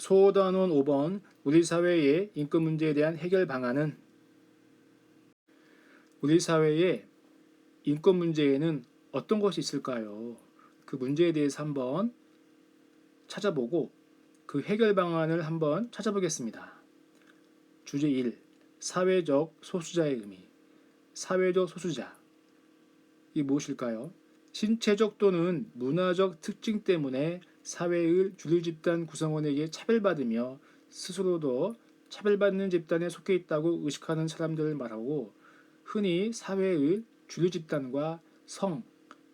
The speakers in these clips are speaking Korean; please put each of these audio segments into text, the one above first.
소단원 5번 우리 사회의 인권 문제에 대한 해결 방안은 우리 사회의 인권 문제에는 어떤 것이 있을까요? 그 문제에 대해서 한번 찾아보고 그 해결 방안을 한번 찾아보겠습니다. 주제 1. 사회적 소수자의 의미. 사회적 소수자. 이게 무엇일까요? 신체적 또는 문화적 특징 때문에 사회의 주류 집단 구성원에게 차별받으며 스스로도 차별받는 집단에 속해 있다고 의식하는 사람들을 말하고, 흔히 사회의 주류 집단과 성,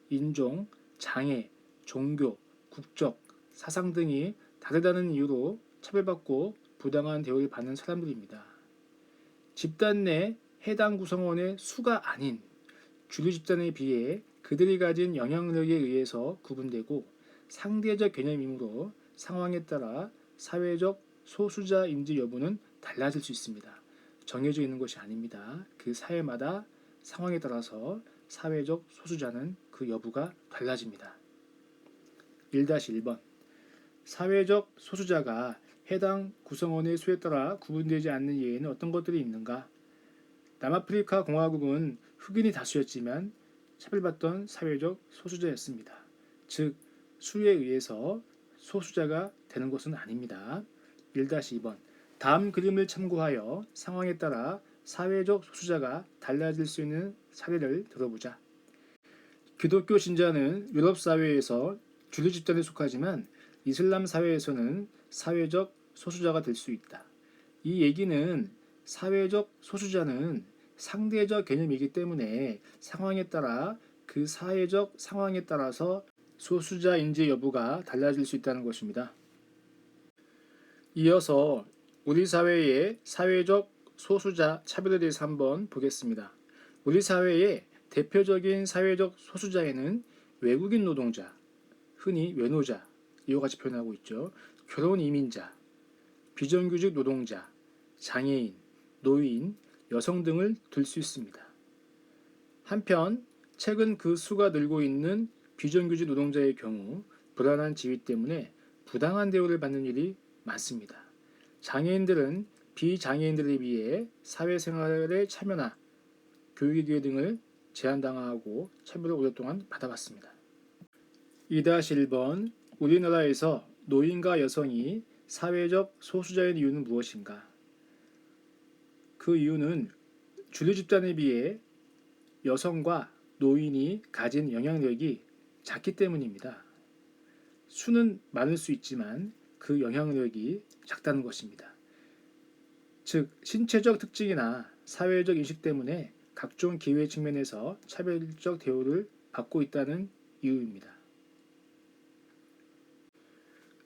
인종, 장애, 종교, 국적, 사상 등이 다르다는 이유로 차별받고 부당한 대우를 받는 사람들입니다. 집단 내 해당 구성원의 수가 아닌 주류 집단에 비해 그들이 가진 영향력에 의해서 구분되고 상대적 개념이므로 상황에 따라 사회적 소수자인지 여부는 달라질 수 있습니다. 정해져 있는 것이 아닙니다. 그 사회마다 상황에 따라서 사회적 소수자는 그 여부가 달라집니다. 1-1번 사회적 소수자가 해당 구성원의 수에 따라 구분되지 않는 예에는 어떤 것들이 있는가? 남아프리카 공화국은 흑인이 다수였지만 차별받던 사회적 소수자였습니다. 즉, 수에 의해서 소수자가 되는 것은 아닙니다. 1-2번 다음 그림을 참고하여 상황에 따라 사회적 소수자가 달라질 수 있는 사례를 들어보자. 기독교 신자는 유럽 사회에서 주류 집단에 속하지만 이슬람 사회에서는 사회적 소수자가 될 수 있다. 이 얘기는 사회적 소수자는 상대적 개념이기 때문에 상황에 따라 그 사회적 상황에 따라서 소수자인지 여부가 달라질 수 있다는 것입니다. 이어서 우리 사회의 사회적 소수자 차별에 대해서 한번 보겠습니다. 우리 사회의 대표적인 사회적 소수자에는 외국인 노동자, 흔히 외노자, 이와 같이 표현하고 있죠. 결혼 이민자, 비정규직 노동자, 장애인, 노인, 여성 등을 들 수 있습니다. 한편 최근 그 수가 늘고 있는 비정규직 노동자의 경우 불안한 지위 때문에 부당한 대우를 받는 일이 많습니다. 장애인들은 비장애인들에 비해 사회생활의 참여나 교육의 기회 등을 제한당하고 차별을 오랫동안 받아왔습니다. 2-1번 우리나라에서 노인과 여성이 사회적 소수자인 이유는 무엇인가? 그 이유는 주류 집단에 비해 여성과 노인이 가진 영향력이 작기 때문입니다. 수는 많을 수 있지만 그 영향력이 작다는 것입니다. 즉, 신체적 특징이나 사회적 인식 때문에 각종 기회 측면에서 차별적 대우를 받고 있다는 이유입니다.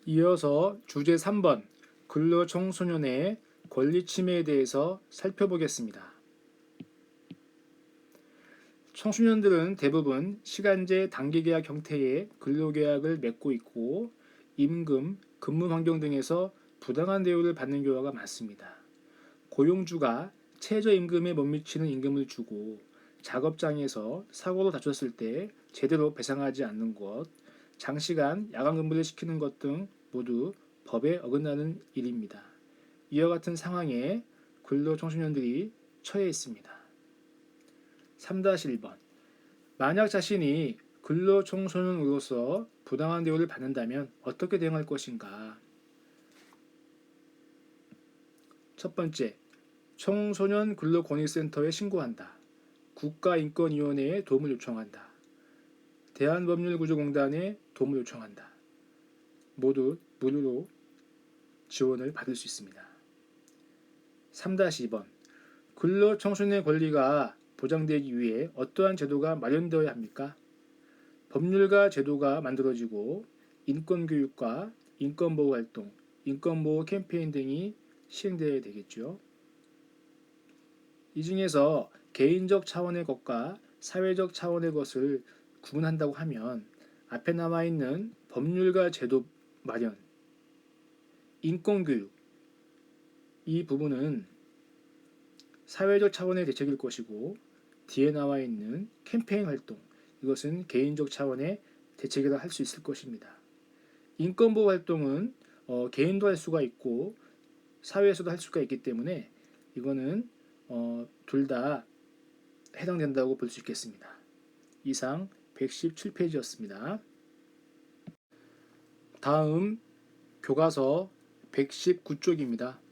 이어서 주제 3번 근로청소년의 권리 침해에 대해서 살펴보겠습니다. 청소년들은 대부분 시간제 단기계약 형태의 근로계약을 맺고 있고 임금, 근무 환경 등에서 부당한 대우를 받는 경우가 많습니다. 고용주가 최저임금에 못 미치는 임금을 주고 작업장에서 사고로 다쳤을 때 제대로 배상하지 않는 것, 장시간 야간 근무를 시키는 것 등 모두 법에 어긋나는 일입니다. 이와 같은 상황에 근로청소년들이 처해 있습니다. 3-1번 만약 자신이 근로청소년으로서 부당한 대우를 받는다면 어떻게 대응할 것인가? 첫 번째, 청소년 근로권익센터에 신고한다. 국가인권위원회에 도움을 요청한다. 대한법률구조공단에 도움을 요청한다. 모두 무료로 지원을 받을 수 있습니다. 3-2번 근로청소년의 권리가 보장되기 위해 어떠한 제도가 마련되어야 합니까? 법률과 제도가 만들어지고 인권교육과 인권보호활동, 인권보호 캠페인 등이 시행되어야 되겠죠. 이 중에서 개인적 차원의 것과 사회적 차원의 것을 구분한다고 하면 앞에 나와 있는 법률과 제도 마련, 인권교육, 이 부분은 사회적 차원의 대책일 것이고 뒤에 나와 있는 캠페인 활동, 이것은 개인적 차원의 대책이라 할 수 있을 것입니다. 인권보호 활동은 개인도 할 수가 있고 사회에서도 할 수가 있기 때문에 이거는 둘 다 해당된다고 볼 수 있겠습니다. 이상 117페이지였습니다. 다음 교과서 119쪽입니다.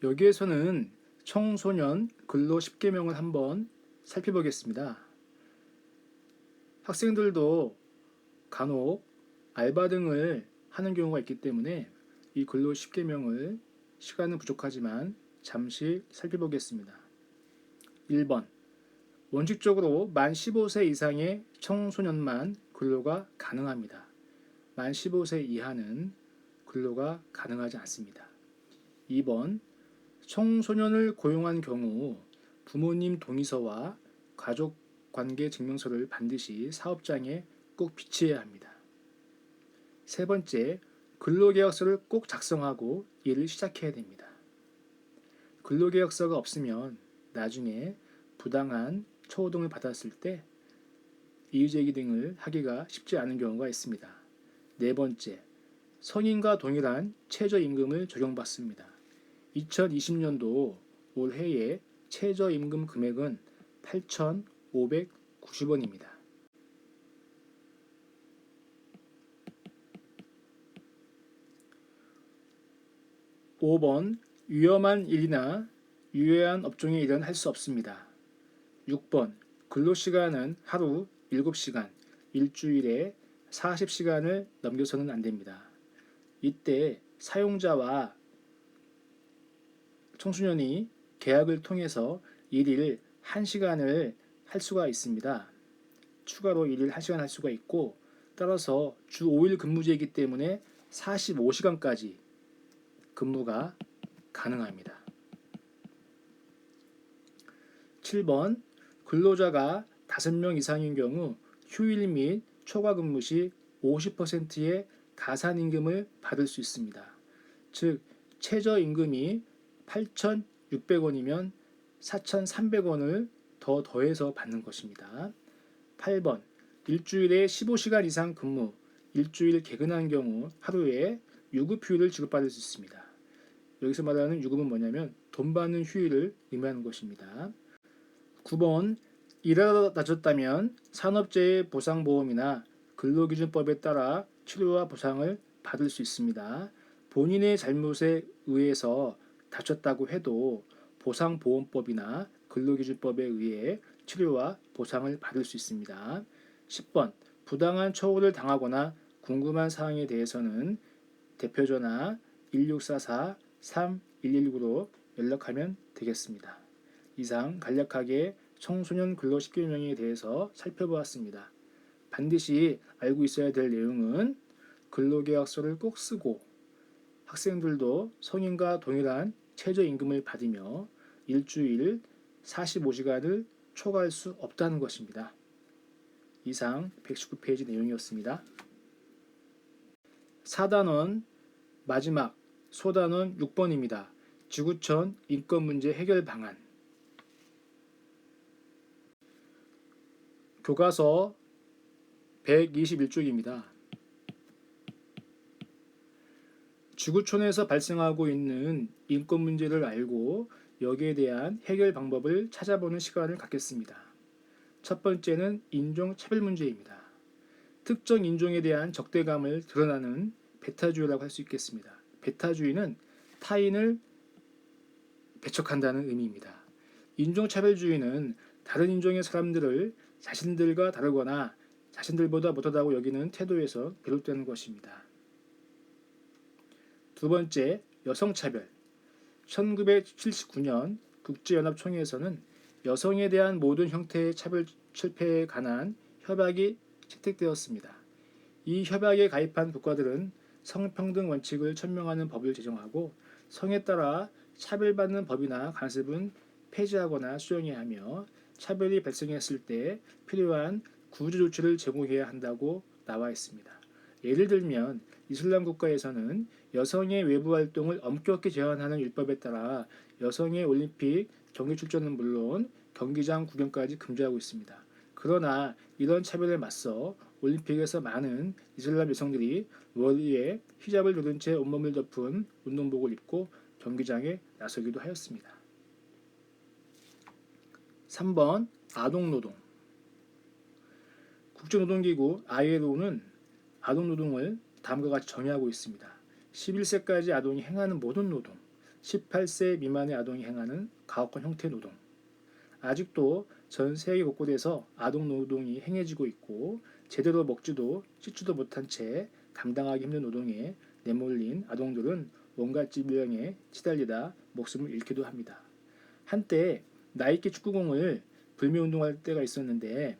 여기에서는 청소년 근로 10계명을 한번 살펴보겠습니다. 학생들도 간혹 알바 등을 하는 경우가 있기 때문에 이 근로 10계명을 시간은 부족하지만 잠시 살펴보겠습니다. 1번 원칙적으로 만 15세 이상의 청소년만 근로가 가능합니다. 만 15세 이하는 근로가 가능하지 않습니다. 2번 청소년을 고용한 경우 부모님 동의서와 가족관계 증명서를 반드시 사업장에 꼭 비치해야 합니다. 세 번째, 근로계약서를 꼭 작성하고 일을 시작해야 됩니다. 근로계약서가 없으면 나중에 부당한 처우 등을 받았을 때 이의제기 등을 하기가 쉽지 않은 경우가 있습니다. 네 번째, 성인과 동일한 최저임금을 적용받습니다. 2020년도 올해의 최저임금 금액은 8,590원입니다. 5번 위험한 일이나 유해한 업종의 일은 할 수 없습니다. 6번 근로시간은 하루 7시간, 일주일에 40시간을 넘겨서는 안 됩니다. 이때 사용자와 청소년이 계약을 통해서 일일 1시간을 할 수가 있습니다. 추가로 일일 1시간 할 수가 있고 따라서 주 5일 근무제이기 때문에 45시간까지 근무가 가능합니다. 7번 근로자가 5명 이상인 경우 휴일 및 초과 근무 시 50%의 가산임금을 받을 수 있습니다. 즉 최저임금이 8,600원이면 4,300원을 더 더해서 받는 것입니다. 8번 일주일에 15시간 이상 근무, 일주일 개근한 경우 하루에 유급휴일을 지급받을 수 있습니다. 여기서 말하는 유급은 뭐냐면 돈 받는 휴일을 의미하는 것입니다. 9번 일하다 다쳤다면 산업재해 보상보험이나 근로기준법에 따라 치료와 보상을 받을 수 있습니다. 본인의 잘못에 의해서 다쳤다고 해도 보상보험법이나 근로기준법에 의해 치료와 보상을 받을 수 있습니다. 10번 부당한 처우를 당하거나 궁금한 사항에 대해서는 대표전화 1644-3119로 연락하면 되겠습니다. 이상 간략하게 청소년 근로 10계명에 대해서 살펴보았습니다. 반드시 알고 있어야 될 내용은 근로계약서를 꼭 쓰고 학생들도 성인과 동일한 최저임금을 받으며 일주일 45시간을 초과할 수 없다는 것입니다. 이상 119페이지 내용이었습니다. 4단원 마지막 소단원 6번입니다. 지구촌 인권문제 해결 방안. 교과서 121쪽입니다. 지구촌에서 발생하고 있는 인권 문제를 알고 여기에 대한 해결 방법을 찾아보는 시간을 갖겠습니다. 첫 번째는 인종차별 문제입니다. 특정 인종에 대한 적대감을 드러나는 배타주의라고 할 수 있겠습니다. 배타주의는 타인을 배척한다는 의미입니다. 인종차별주의는 다른 인종의 사람들을 자신들과 다르거나 자신들보다 못하다고 여기는 태도에서 비롯되는 것입니다. 두 번째, 여성차별. 1979년 국제연합총회에서는 여성에 대한 모든 형태의 차별 철폐에 관한 협약이 채택되었습니다. 이 협약에 가입한 국가들은 성평등 원칙을 천명하는 법을 제정하고 성에 따라 차별받는 법이나 관습은 폐지하거나 수정해야 하며 차별이 발생했을 때 필요한 구제 조치를 제공해야 한다고 나와 있습니다. 예를 들면 이슬람 국가에서는 여성의 외부 활동을 엄격히 제한하는 율법에 따라 여성의 올림픽 경기 출전은 물론 경기장 구경까지 금지하고 있습니다. 그러나 이런 차별에 맞서 올림픽에서 많은 이슬람 여성들이 머리에 히잡을 두른 채 온몸을 덮은 운동복을 입고 경기장에 나서기도 하였습니다. 3번 아동노동. 국제노동기구 ILO는 아동노동을 다음과 같이 정의하고 있습니다. 11세까지 아동이 행하는 모든 노동, 18세 미만의 아동이 행하는 가혹한 형태의 노동. 아직도 전 세계 곳곳에서 아동노동이 행해지고 있고 제대로 먹지도 씻지도 못한 채 감당하기 힘든 노동에 내몰린 아동들은 온갖 질병에 시달리다 목숨을 잃기도 합니다. 한때 나이키 축구공을 불매운동할 때가 있었는데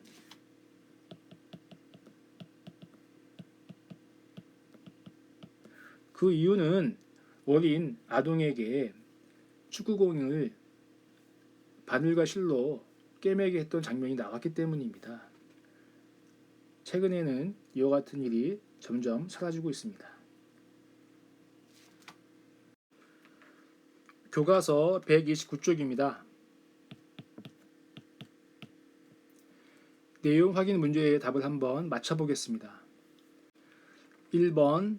그 이유는 어린 아동에게 축구공을 바늘과 실로 꿰매게 했던 장면이 나왔기 때문입니다. 최근에는 이와 같은 일이 점점 사라지고 있습니다. 교과서 129쪽입니다. 내용 확인 문제의 답을 한번 맞춰보겠습니다. 1번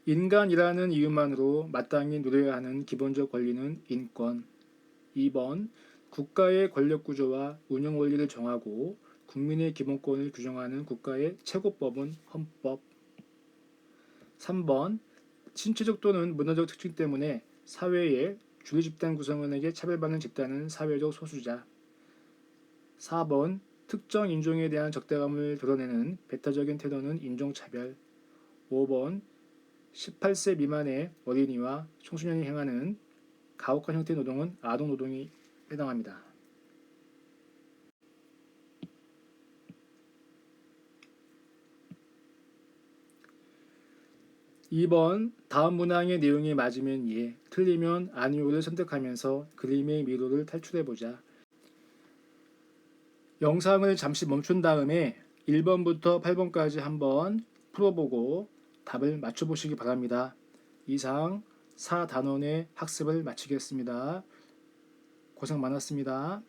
인간이라는 이유만으로 마땅히 누려야 하는 기본적 권리는 인권. 2번 국가의 권력 구조와 운영 원리를 정하고 국민의 기본권을 규정하는 국가의 최고법은 헌법. 3번 신체적 또는 문화적 특징 때문에 사회의 주류 집단 구성원에게 차별받는 집단은 사회적 소수자. 4번 특정 인종에 대한 적대감을 드러내는 배타적인 태도는 인종차별. 5번 18세 미만의 어린이와 청소년이 행하는 가혹한 형태의 노동은 아동노동이 해당합니다. 2번 다음 문항의 내용이 맞으면 예, 틀리면 아니오를 선택하면서 그림의 미로를 탈출해보자. 영상을 잠시 멈춘 다음에 1번부터 8번까지 한번 풀어보고 답을 맞춰보시기 바랍니다. 이상 4단원의 학습을 마치겠습니다. 고생 많았습니다.